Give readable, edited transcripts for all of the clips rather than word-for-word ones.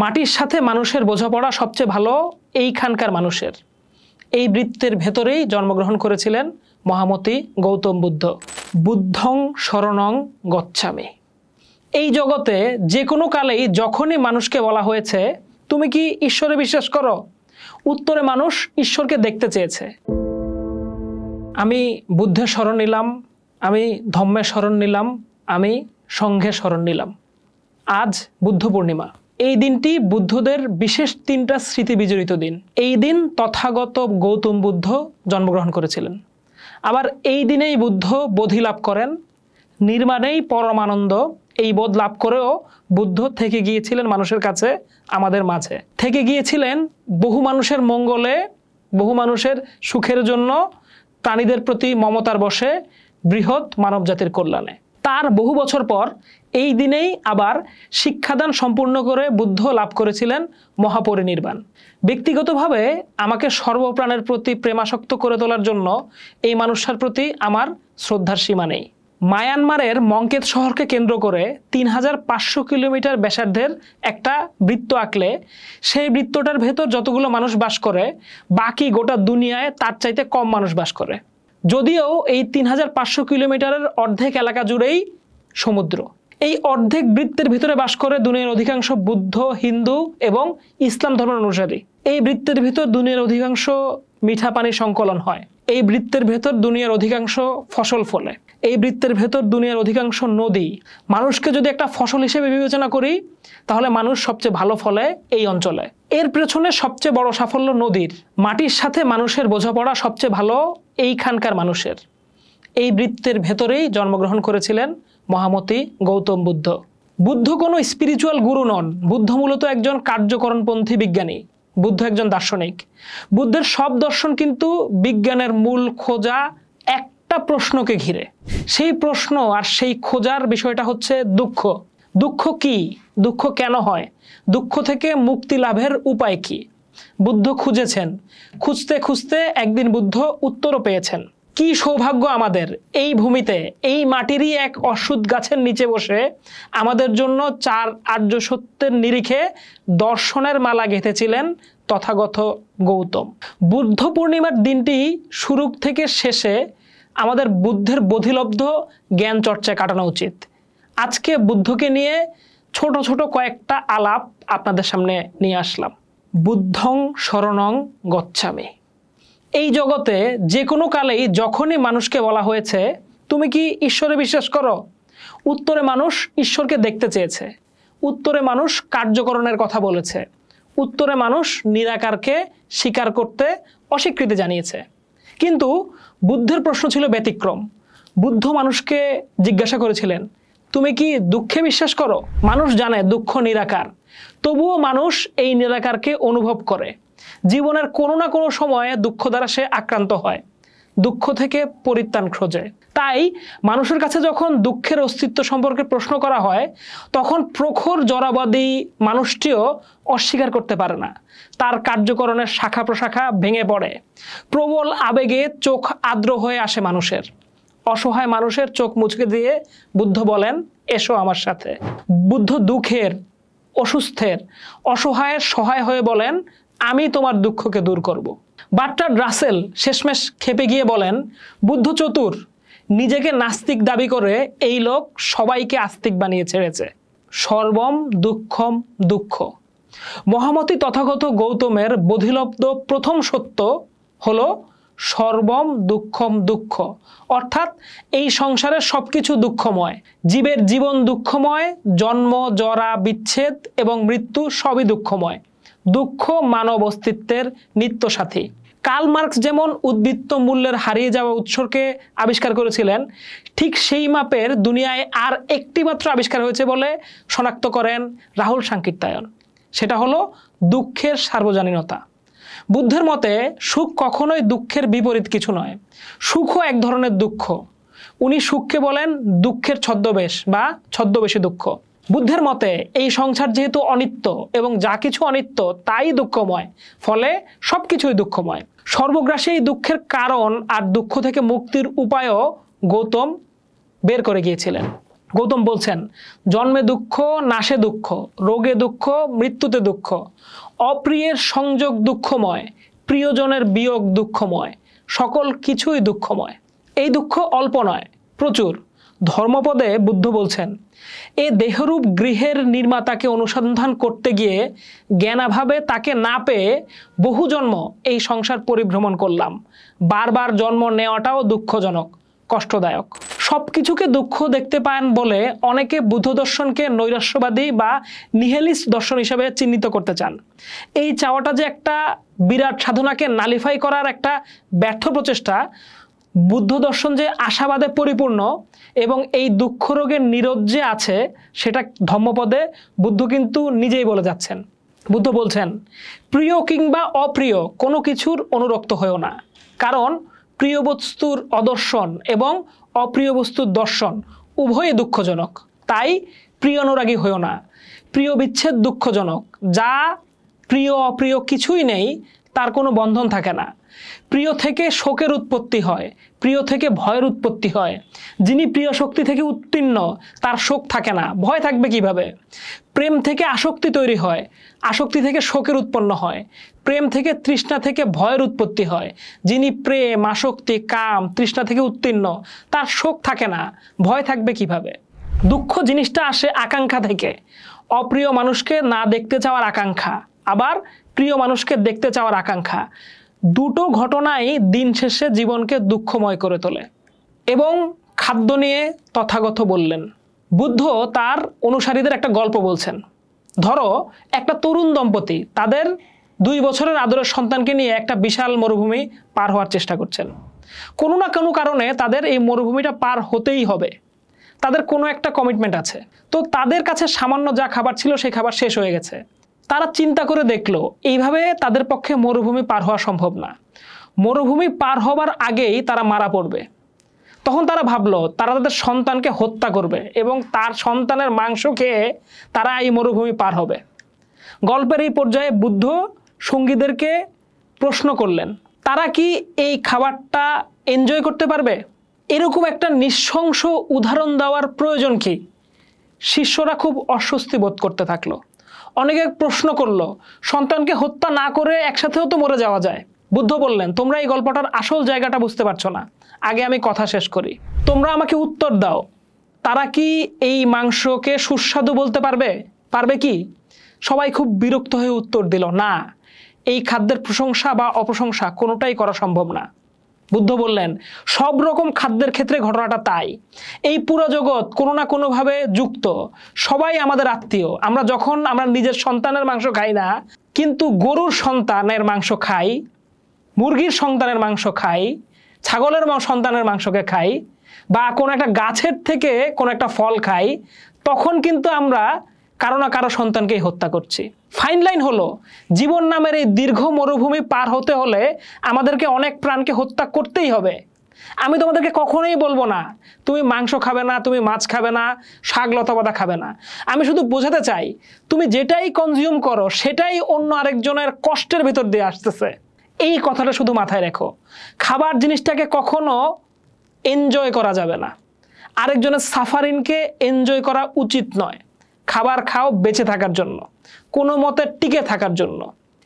মাটির সাথে মানুষের বোঝাপড়া সবচেয়ে ভালো এইখানকার মানুষের। এই বৃত্তের ভেতরেই জন্মগ্রহণ করেছিলেন মহামতি গৌতম বুদ্ধ। বুদ্ধং শরণং গচ্ছামি। এই জগতে যে কোনো কালেই যখনই মানুষকে বলা হয়েছে তুমি কি ঈশ্বরে বিশ্বাস করো, উত্তরে মানুষ ঈশ্বরকে দেখতে চেয়েছে। আমি বুদ্ধের শরণ নিলাম, আমি ধম্মের শরণ নিলাম, আমি সংঘের শরণ নিলাম। আজ বুদ্ধ পূর্ণিমা। এই দিনটি বুদ্ধদের বিশেষ 3টা স্মৃতি বিজড়িত দিন। এই দিন তথাগত গৌতম বুদ্ধ জন্মগ্রহণ করেছিলেন। আবার এই দিনেই বুদ্ধ বোধি লাভ করেন। নির্মাণেই পরমানন্দ, এই বোধ লাভ করেও বুদ্ধ থেকে গিয়েছিলেন মানুষের কাছে, আমাদের মাঝে থেকে গিয়েছিলেন বহু মানুষের মঙ্গলে, বহু মানুষের সুখের জন্য, প্রাণীদের প্রতি মমতার বশে, বৃহৎ মানবজাতির কল্যাণে। তার বহু বছর পর এই দিনেই আবার শিক্ষাদান সম্পূর্ণ করে বুদ্ধ লাভ করেছিলেন মহাপরিনির্বাণ। ব্যক্তিগতভাবে আমাকে সর্বপ্রাণের প্রতি প্রেমাসক্ত করে তোলার জন্য এই মানুষটার প্রতি আমার শ্রদ্ধার সীমা নেই। মায়ানমারের মংকেত শহরকে কেন্দ্র করে 3500 কিলোমিটার ব্যাসার্ধের একটা বৃত্ত আঁকলে সেই বৃত্তটার ভেতর যতগুলো মানুষ বাস করে বাকি গোটা দুনিয়ায় তার চাইতে কম মানুষ বাস করে। যদিও এই 3500 কিলোমিটারের অর্ধেক এলাকা জুড়েই সমুদ্র। এই অর্ধেক বৃত্তের ভিতরে বাস করে দুনিয়ার অধিকাংশ বুদ্ধ, হিন্দু এবং ইসলাম ধর্মের অনুসারী। এই বৃত্তের ভিতর দুনিয়ার অধিকাংশ মিঠা পানি সংকলন হয়। এই বৃত্তের ভেতর দুনিয়ার অধিকাংশ ফসল ফলে। এই বৃত্তের ভেতর দুনিয়ার অধিকাংশ নদী। মানুষকে যদি একটা ফসল হিসেবে বিবেচনা করি তাহলে মানুষ সবচেয়ে ভালো ফলে এই অঞ্চলে। এর পেছনে সবচেয়ে বড় সাফল্য নদীর। মাটির সাথে মানুষের বোঝাপড়া সবচেয়ে ভালো এইখানকার মানুষের। এই বৃত্তের ভেতরেই জন্মগ্রহণ করেছিলেন মহামতি গৌতম বুদ্ধ। বুদ্ধ কোনো স্পিরিচুয়াল গুরু নন। বুদ্ধ মূলত একজন কার্যকরণপন্থী বিজ্ঞানী। বুদ্ধ একজন দার্শনিক। বুদ্ধের সব দর্শন কিন্তু বিজ্ঞানের মূল খোঁজা একটা প্রশ্নকে ঘিরে। সেই প্রশ্ন আর সেই খোঁজার বিষয়টা হচ্ছে দুঃখ। দুঃখ কি? দুঃখ কেন হয়? দুঃখ থেকে মুক্তি লাভের উপায় কি? বুদ্ধ খুঁজেছেন। খুঁজতে খুঁজতে একদিন বুদ্ধ উত্তরও পেয়েছেন। কি সৌভাগ্য আমাদের, এই ভূমিতে, এই মাটিরই এক অশ্বত্থ গাছের নিচে বসে আমাদের জন্য 4 আর্য সত্যের নিরিখে দর্শনের মালা গেঁথেছিলেন তথাগত গৌতম। বুদ্ধ পূর্ণিমার দিনটি শুরু থেকে শেষে আমাদের বুদ্ধের বোধিলব্ধ জ্ঞান চর্চায় কাটানো উচিত। আজকে বুদ্ধকে নিয়ে ছোট ছোট কয়েকটা আলাপ আপনাদের সামনে নিয়ে আসলাম। বুদ্ধং শরণং গচ্ছামি। এই জগতে যে কোনো কালেই যখনই মানুষকে বলা হয়েছে তুমি কি ঈশ্বরে বিশ্বাস করো, উত্তরে মানুষ ঈশ্বরকে দেখতে চেয়েছে। উত্তরে মানুষ কার্যকরণের কথা বলেছে। উত্তরে মানুষ নিরাকারকে স্বীকার করতে অস্বীকৃতি জানিয়েছে। কিন্তু বুদ্ধের প্রশ্ন ছিল ব্যতিক্রম। বুদ্ধ মানুষকে জিজ্ঞাসা করেছিলেন তুমি কি দুঃখে বিশ্বাস করো? মানুষ জানে দুঃখ নিরাকার, তবুও মানুষ এই নিরাকারকে অনুভব করে। জীবনের কোনো না কোনো সময়ে দুঃখ দ্বারা সে আক্রান্ত হয়, দুঃখ থেকে পরিত্রাণ খোঁজে। তাই মানুষের কাছে যখন দুঃখের অস্তিত্ব সম্পর্কে প্রশ্ন করা হয় তখন প্রখর জড়বাদী মানুষটিও অস্বীকার করতে পারে না। তার কার্যকরণের শাখা প্রশাখা ভেঙে পড়ে। প্রবল আবেগে চোখ আর্দ্র হয়ে আসে মানুষের। অসহায় মানুষের চোখ মুচকে দিয়ে বুদ্ধ বলেন এসো আমার সাথে। বুদ্ধ দুঃখের, অসুস্থের, অসহায়ের সহায় হয়ে বলেন আমি তোমার দুঃখকে দূর করব। বার্ট্রান্ড রাসেল শেষমেশ খেপে গিয়ে বলেন বুদ্ধ চতুর, নিজেকে নাস্তিক দাবি করে এই লোক সবাইকে আস্তিক বানিয়ে ছেড়েছে। সর্বম দুঃখম দুঃখ। মহামতি তথাগত গৌতমের বোধিলব্ধ প্রথম সত্য হলো সর্বম দুঃখম দুঃখ, অর্থাৎ এই সংসারের সবকিছু দুঃখময়। জীবের জীবন দুঃখময়, জন্ম, জরা, বিচ্ছেদ এবং মৃত্যু সবই দুঃখময়। দুঃখ মানব অস্তিত্বের নিত্য সাথী। কার্ল মার্কস যেমন উদ্বৃত্ত মূল্যের হারিয়ে যাওয়া উৎসকে আবিষ্কার করেছিলেন, ঠিক সেই মাপের দুনিয়ায় আর একটি মাত্র আবিষ্কার হয়েছে বলে শনাক্ত করেন রাহুল সাংকীর্তায়ন। সেটা হলো দুঃখের সার্বজনীনতা। বুদ্ধের মতে সুখ কখনোই দুঃখের বিপরীত কিছু নয়। সুখও এক ধরনের দুঃখ। উনি সুখকে বলেন দুঃখের ছদ্মবেশ বা ছদ্মবেশী দুঃখ। বুদ্ধের মতে এই সংসার যেহেতু অনিত্য এবং যা কিছু অনিত্য তাই দুঃখময়, ফলে সব কিছুই দুঃখময়। সর্বগ্রাসী এই দুঃখের কারণ আর দুঃখ থেকে মুক্তির উপায়ও গৌতম বের করে গিয়েছিলেন। গৌতম বলছেন, জন্মে দুঃখ, নাশে দুঃখ, রোগে দুঃখ, মৃত্যুতে দুঃখ, অপ্রিয়ের সংযোগ দুঃখময়, প্রিয়জনের বিয়োগ দুঃখময়, সকল কিছুই দুঃখময়। এই দুঃখ অল্প নয়, প্রচুর। ধর্মপদে বুদ্ধ বলছেন, এ দেহরূপ গৃহের নির্মাতাকে অনুসন্ধান করতে গিয়ে জ্ঞানাভাবে তাকে না পেয়ে বহু জন্ম এই সংসার পরিভ্রমণ করলাম। বারবার জন্ম নেওয়াটাও দুঃখজনক, কষ্টদায়ক। সব কিছুকে দুঃখ দেখতে পান বলে অনেকে বুদ্ধ দর্শনকে নৈরাশ্যবাদী বা নিহেলিস্ট দর্শন হিসেবে চিহ্নিত করতে চান। এই চাওয়াটা যে একটা বিরাট সাধনাকে নালিফাই করার একটা ব্যর্থ প্রচেষ্টা, বুদ্ধ দর্শন যে আশাবাদে পরিপূর্ণ এবং এই দুঃখ রোগের নিরোধ যে আছে সেটা ধম্মপদে বুদ্ধ কিন্তু নিজেই বলে যাচ্ছেন। বুদ্ধ বলছেন, প্রিয় কিংবা অপ্রিয় কোনো কিছুর অনুরক্ত হয়েও না, কারণ প্রিয় বস্তুর অদর্শন এবং অপ্রিয় বস্তুর দর্শন উভয়ই দুঃখজনক। তাই প্রিয় অনুরাগী হয়েও না। প্রিয় বিচ্ছেদ দুঃখজনক। যা প্রিয় অপ্রিয় কিছুই নেই তার কোনো বন্ধন থাকে না। প্রিয় থেকে শোকের উৎপত্তি হয়, প্রিয় থেকে ভয়ের উৎপত্তি হয়। যিনি প্রিয় শক্তি থেকে উত্তীর্ণ তার শোক থাকে না, ভয় থাকবে কিভাবে? প্রেম থেকে আসক্তি তৈরি হয়, আসক্তি থেকে শোকের উৎপন্ন হয়, প্রেম থেকে তৃষ্ণা থেকে ভয়ের উৎপত্তি হয়। যিনি প্রেম, আসক্তি, কাম, তৃষ্ণা থেকে উত্তীর্ণ তার শোক থাকে না, ভয় থাকবে কিভাবে? দুঃখ জিনিসটা আসে আকাঙ্ক্ষা থেকে। অপ্রিয় মানুষকে না দেখতে চাওয়ার আকাঙ্ক্ষা, আবার প্রিয় মানুষকে দেখতে চাওয়ার আকাঙ্ক্ষা। দুটো ঘটনাই দিন শেষে জীবনকে দুঃখময় করে তোলে। এবং খাদ্য নিয়ে তথাগত বললেন। বুদ্ধ তার অনুসারীদের একটা গল্প বলছেন। ধরো একটা তরুণ দম্পতি তাদের 2 বছরের আদরের সন্তানকে নিয়ে একটা বিশাল মরুভূমি পার হওয়ার চেষ্টা করছেন। কোনো না কোনো কারণে তাদের এই মরুভূমিটা পার হতেই হবে। তাদের কোনো একটা কমিটমেন্ট আছে। তো তাদের কাছে সামান্য যা খাবার ছিল সেই খাবার শেষ হয়ে গেছে। তারা চিন্তা করে দেখলো এইভাবে তাদের পক্ষে মরুভূমি পার হওয়া সম্ভব না। মরুভূমি পার হবার আগেই তারা মারা পড়বে। তখন তারা ভাবলো তারা তাদের সন্তানকে হত্যা করবে এবং তার সন্তানের মাংস খেয়ে তারা এই মরুভূমি পার হবে। গল্পের এই পর্যায়ে বুদ্ধ সঙ্গীদেরকে প্রশ্ন করলেন, তারা কি এই খাবারটা এনজয় করতে পারবে? এরকম একটা নৃশংস উদাহরণ দেওয়ার প্রয়োজন কি? শিষ্যরা খুব অস্বস্তি বোধ করতে থাকলো। অনেকে প্রশ্ন করলো, সন্তানকে হত্যা না করে একসাথেও তো মরে যাওয়া যায়। বুদ্ধ বললেন, তোমরা এই গল্পটার আসল জায়গাটা বুঝতে পারছো না। আগে আমি কথা শেষ করি। তোমরা আমাকে উত্তর দাও, তারা কি এই মাংসকে সুস্বাদু বলতে পারবে? পারবে কি? সবাই খুব বিরক্ত হয়ে উত্তর দিল, না, এই খাদ্যের প্রশংসা বা অপ্রশংসা কোনোটাই করা সম্ভব না। বুদ্ধ বললেন, সব রকম খাদ্যের ক্ষেত্রে ঘটনাটা তাই। এই পুরো জগৎ কোনো না কোনোভাবে যুক্ত, সবাই আমাদের আত্মীয়। আমরা নিজের সন্তানের মাংস খাই না, কিন্তু গরুর সন্তানের মাংস খাই, মুরগির সন্তানের মাংস খাই, ছাগলের সন্তানের মাংসকে খাই, বা কোনো একটা গাছের থেকে কোনো একটা ফল খাই, তখন কিন্তু আমরা কারো না কারো সন্তানকেই হত্যা করছি। ফাইন লাইন হলো, জীবন নামের এই দীর্ঘ মরুভূমি পার হতে হলে আমাদেরকে অনেক প্রাণকে হত্যা করতেই হবে। আমি তোমাদেরকে কখনোই বলবো না তুমি মাংস খাবে না, তুমি মাছ খাবে না, শাক লতাপাতা খাবে না। আমি শুধু বোঝাতে চাই, তুমি যেটাই কনজিউম করো সেটাই অন্য আরেকজনের কষ্টের ভিতর দিয়ে আসতেছে। এই কথাটা শুধু মাথায় রেখো। খাবার জিনিসটাকে কখনো এনজয় করা যাবে না। আরেকজনের সাফারিংকে এনজয় করা উচিত নয়। খাবার খাও বেঁচে থাকার জন্য, কোনো মতে টিকে থাকার জন্য।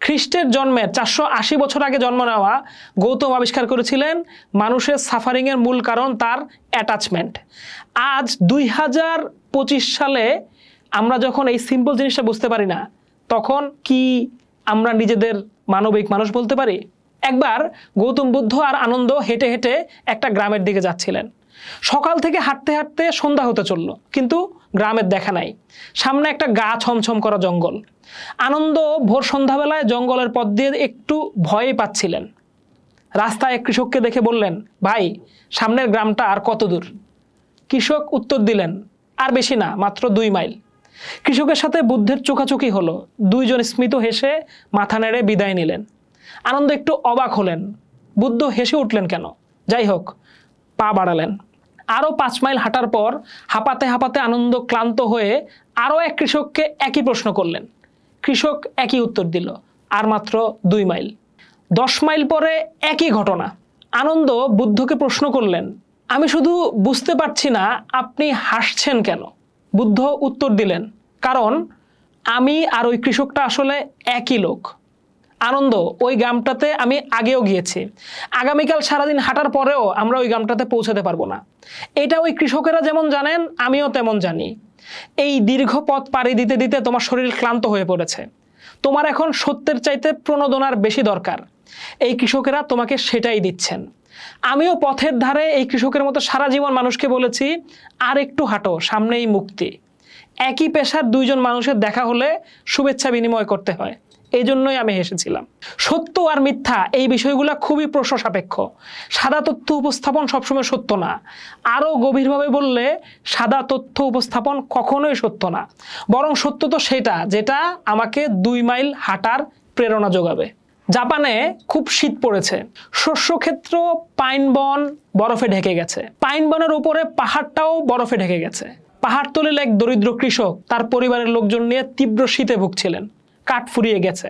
খ্রিস্টের জন্মের 480 বছর আগে জন্ম নেওয়া গৌতম আবিষ্কার করেছিলেন মানুষের সাফারিংয়ের মূল কারণ তার অ্যাটাচমেন্ট। আজ 2025 সালে আমরা যখন এই সিম্পল জিনিসটা বুঝতে পারি না, তখন কি আমরা নিজেদের মানবিক মানুষ বলতে পারি? একবার গৌতম বুদ্ধ আর আনন্দ হেঁটে হেঁটে একটা গ্রামের দিকে যাচ্ছিলেন। সকাল থেকে হাঁটতে হাঁটতে সন্ধ্যা হতে চলল, কিন্তু গ্রামের দেখা নাই। সামনে একটা গা ছমছম করা জঙ্গল। আনন্দ ভোর সন্ধ্যাবেলায় জঙ্গলের পথ দিয়ে একটু ভয় পাচ্ছিলেন। রাস্তায় এক কৃষককে দেখে বললেন, ভাই, সামনের গ্রামটা আর কত দূর? কৃষক উত্তর দিলেন, আর বেশি না, মাত্র 2 মাইল। কৃষকের সাথে বুদ্ধের চোখাচোখি হলো। দুইজন স্মিত হেসে মাথা নেড়ে বিদায় নিলেন। আনন্দ একটু অবাক হলেন, বুদ্ধ হেসে উঠলেন কেন? যাই হোক, পা বাড়ালেন। আরও 5 মাইল হাঁটার পর হাঁপাতে হাঁপাতে আনন্দ ক্লান্ত হয়ে আরও এক কৃষককে একই প্রশ্ন করলেন। কৃষক একই উত্তর দিল, আর মাত্র 2 মাইল। 10 মাইল পরে একই ঘটনা। আনন্দ বুদ্ধকে প্রশ্ন করলেন, আমি শুধু বুঝতে পারছি না আপনি হাসছেন কেন। বুদ্ধ উত্তর দিলেন, কারণ আমি আর ওই কৃষকটা আসলে একই লোক। আনন্দ, ওই গ্রামটাতে আমি আগেও গিয়েছি। আগামীকাল সারাদিন হাঁটার পরেও আমরা ওই গ্রামটাতে পৌঁছাতে পারবো না। এটা ওই কৃষকেরা যেমন জানেন, আমিও তেমন জানি। এই দীর্ঘ পথ পাড়ি দিতে দিতে তোমার শরীর ক্লান্ত হয়ে পড়েছে। তোমার এখন সত্যের চাইতে প্রণোদনার বেশি দরকার। এই কৃষকেরা তোমাকে সেটাই দিচ্ছেন। আমিও পথের ধারে এই কৃষকের মতো সারা জীবন মানুষকে বলেছি, আর একটু হাঁটো, সামনেই মুক্তি। একই পেশার দুইজন মানুষের দেখা হলে শুভেচ্ছা বিনিময় করতে হয়, এই জন্যই আমি হেসেছিলাম। সত্য আর মিথ্যা এই বিষয়গুলো খুবই প্রশ্ন সাপেক্ষ। সাদা তথ্য উপস্থাপন সবসময় সত্য না। আরও গভীরভাবে বললে, সাদা তথ্য উপস্থাপন কখনোই সত্য না। বরং সত্য তো সেটা যেটা আমাকে 2 মাইল হাঁটার প্রেরণা যোগাবে। জাপানে খুব শীত পড়েছে। শস্যক্ষেত্র, পাইন বন বরফে ঢেকে গেছে। পাইন বনের উপরে পাহাড়টাও বরফে ঢেকে গেছে। পাহাড়তলির এক দরিদ্র কৃষক তার পরিবারের লোকজন নিয়ে তীব্র শীতে ভুগছিলেন। কাঠ ফুরিয়ে গেছে।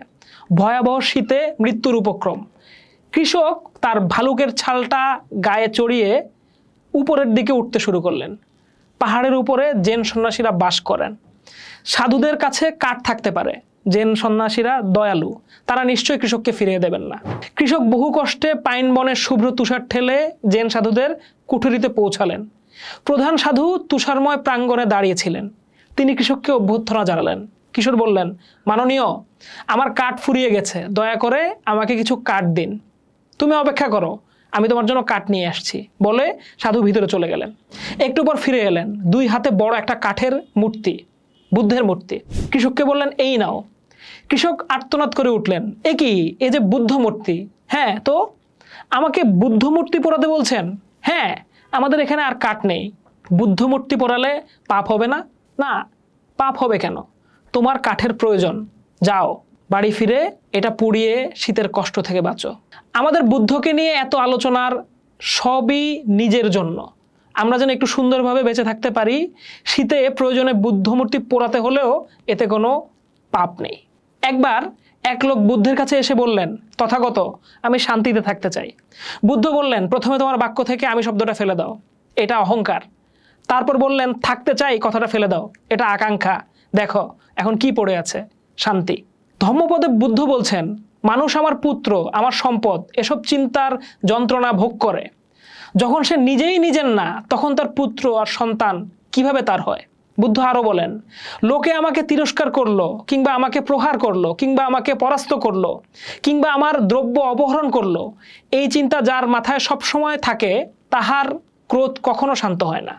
ভয়াবহ শীতে মৃত্যুর উপক্রম। কৃষক তার ভালুকের ছালটা গায়ে চড়িয়ে উপরের দিকে উঠতে শুরু করলেন। পাহাড়ের উপরে জেন সন্ন্যাসীরা বাস করেন। সাধুদের কাছে কাঠ থাকতে পারে, জেন সন্ন্যাসীরা দয়ালু, তারা নিশ্চয়ই কৃষককে ফিরিয়ে দেবেন না। কৃষক বহু কষ্টে পাইন বনের শুভ্র তুষার ঠেলে জেন সাধুদের কুঠুরিতে পৌঁছালেন। প্রধান সাধু তুষারময় প্রাঙ্গণে দাঁড়িয়েছিলেন। তিনি কৃষককে অভ্যর্থনা জানালেন। কিশোর বললেন, মাননীয়, আমার কাঠ ফুরিয়ে গেছে, দয়া করে আমাকে কিছু কাঠ দিন। তুমি অপেক্ষা করো, আমি তোমার জন্য কাঠ নিয়ে আসছি, বলে সাধু ভিতরে চলে গেলেন। একটু পর ফিরে এলেন, 2 হাতে বড় একটা কাঠের মূর্তি, বুদ্ধের মূর্তি। কৃষককে বললেন, এই নাও। কৃষক আর্তনাদ করে উঠলেন, এ কি, এ যে বুদ্ধ মূর্তি। হ্যাঁ তো, আমাকে বুদ্ধ মূর্তি পোড়াতে বলছেন? হ্যাঁ, আমাদের এখানে আর কাঠ নেই। বুদ্ধ মূর্তি পোড়ালে পাপ হবে না? না, পাপ হবে কেন? তোমার কাঠের প্রয়োজন, যাও বাড়ি ফিরে এটা পুড়িয়ে শীতের কষ্ট থেকে বাঁচো। আমাদের বুদ্ধকে নিয়ে এত আলোচনার সবই নিজের জন্য। আমরা যেন একটু সুন্দরভাবে বেঁচে থাকতে পারি। শীতে প্রয়োজনে বুদ্ধ মূর্তি পোড়াতে হলেও এতে কোনো পাপ নেই। একবার এক লোক বুদ্ধের কাছে এসে বললেন, তথাগত, আমি শান্তিতে থাকতে চাই। বুদ্ধ বললেন, প্রথমে তোমার বাক্য থেকে আমি শব্দটা ফেলে দাও, এটা অহংকার। তারপর বললেন, থাকতে চাই কথাটা ফেলে দাও, এটা আকাঙ্ক্ষা। দেখো এখন কি পড়ে আছে, শান্তি। ধম্মপদে বুদ্ধ বলছেন, মানুষ আমার পুত্র, আমার সম্পদ, এসব চিন্তার যন্ত্রণা ভোগ করে। যখন সে নিজেই নিজের না, তখন তার পুত্র আর সন্তান কিভাবে তার হয়? বুদ্ধ আরো বলেন, লোকে আমাকে তিরস্কার করলো, কিংবা আমাকে প্রহার করলো, কিংবা আমাকে পরাস্ত করলো, কিংবা আমার দ্রব্য অপহরণ করলো, এই চিন্তা যার মাথায় সবসময় থাকে, তাহার ক্রোধ কখনো শান্ত হয় না।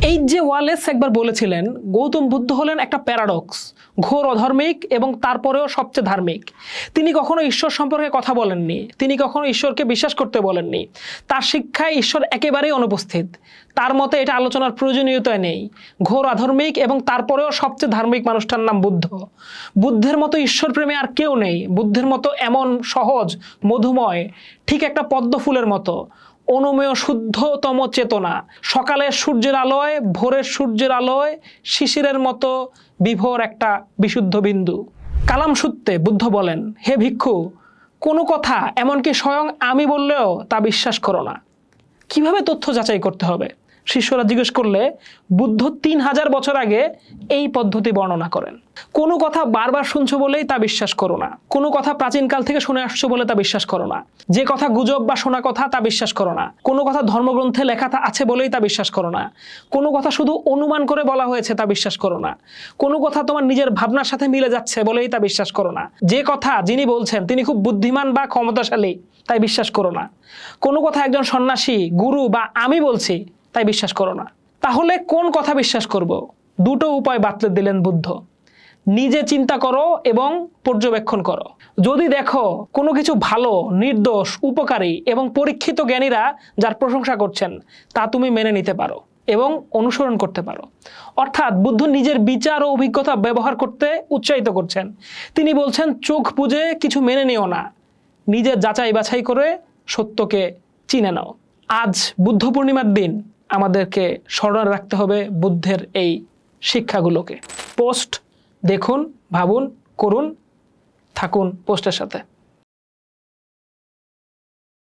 এই যে ওয়ালেস একবার বলেছিলেন, গৌতম বুদ্ধ হলেন একটা প্যারাডক্স, ঘোর অধার্মিক এবং তারপরেও সবচেয়ে ধার্মিক। তিনি কখনো ঈশ্বর সম্পর্কে কথা বলেননি, তিনি কখনো ঈশ্বরকে বিশ্বাস করতে বলেননি। তার শিক্ষায় ঈশ্বর একেবারেই অনুপস্থিত। তার মতে এটা আলোচনার প্রয়োজনীয়তা নেই। ঘোর অধার্মিক এবং তারপরেও সবচেয়ে ধার্মিক মানুষটার নাম বুদ্ধ। বুদ্ধের মতো ঈশ্বর প্রেমী আর কেউ নেই। বুদ্ধের মতো এমন সহজ, মধুময়, ঠিক একটা পদ্ম ফুলের মতো অনুমেয় শুদ্ধতম চেতনা, সকালের সূর্যের আলোয়, ভোরের সূর্যের আলোয় শিশিরের মতো বিভোর একটা বিশুদ্ধ বিন্দু। কালাম সূত্রে বুদ্ধ বলেন, হে ভিক্ষু, কোনো কথা এমনকি স্বয়ং আমি বললেও তা বিশ্বাস করো না। কিভাবে তথ্য যাচাই করতে হবে? শিষ্যরা জিজ্ঞেস করলে বুদ্ধ 3000 বছর আগে এই পদ্ধতি বর্ণনা করেন। কোনো কথা বারবার শুনছো বলেই তা বিশ্বাস করো না। কোনো কথা প্রাচীনকাল থেকে শুনে আসছো বলে তা বিশ্বাস করো না। যে কথা গুজব বা শোনা কথা তা বিশ্বাস করো না। কোনো কথা ধর্মগ্রন্থে লেখা আছে বলেই তা বিশ্বাস করো না। কোনো কথা শুধু অনুমান করে বলা হয়েছে তা বিশ্বাস করো না। কোনো কথা তোমার নিজের ভাবনার সাথে মিলে যাচ্ছে বলেই তা বিশ্বাস করো না। যে কথা যিনি বলছেন তিনি খুব বুদ্ধিমান বা ক্ষমতাশালী, তাই বিশ্বাস করো না। কোনো কথা একজন সন্ন্যাসী, গুরু বা আমি বলছি, তাই বিশ্বাস করো না। তাহলে কোন কথা বিশ্বাস করব? দুটো উপায় বাতলে দিলেন বুদ্ধ। নিজে চিন্তা করো এবং পর্যবেক্ষণ করো। যদি দেখো কোনো কিছু ভালো, নির্দোষ, উপকারী এবং পরীক্ষিত জ্ঞানীরা যার প্রশংসা করছেন, তা তুমি মেনে নিতে পারো এবং অনুসরণ করতে পারো। অর্থাৎ বুদ্ধ নিজের বিচার ও অভিজ্ঞতা ব্যবহার করতে উৎসাহিত করছেন। তিনি বলছেন, চোখ বুজে কিছু মেনে নিও না, নিজের যাচাই বাছাই করে সত্যকে চিনে নাও। আজ বুদ্ধ পূর্ণিমার দিন আমাদেরকে স্মরণে রাখতে হবে বুদ্ধের এই শিক্ষাগুলোকে। পোস্ট দেখুন, ভাবুন, করুন, থাকুন পোস্টের সাথে।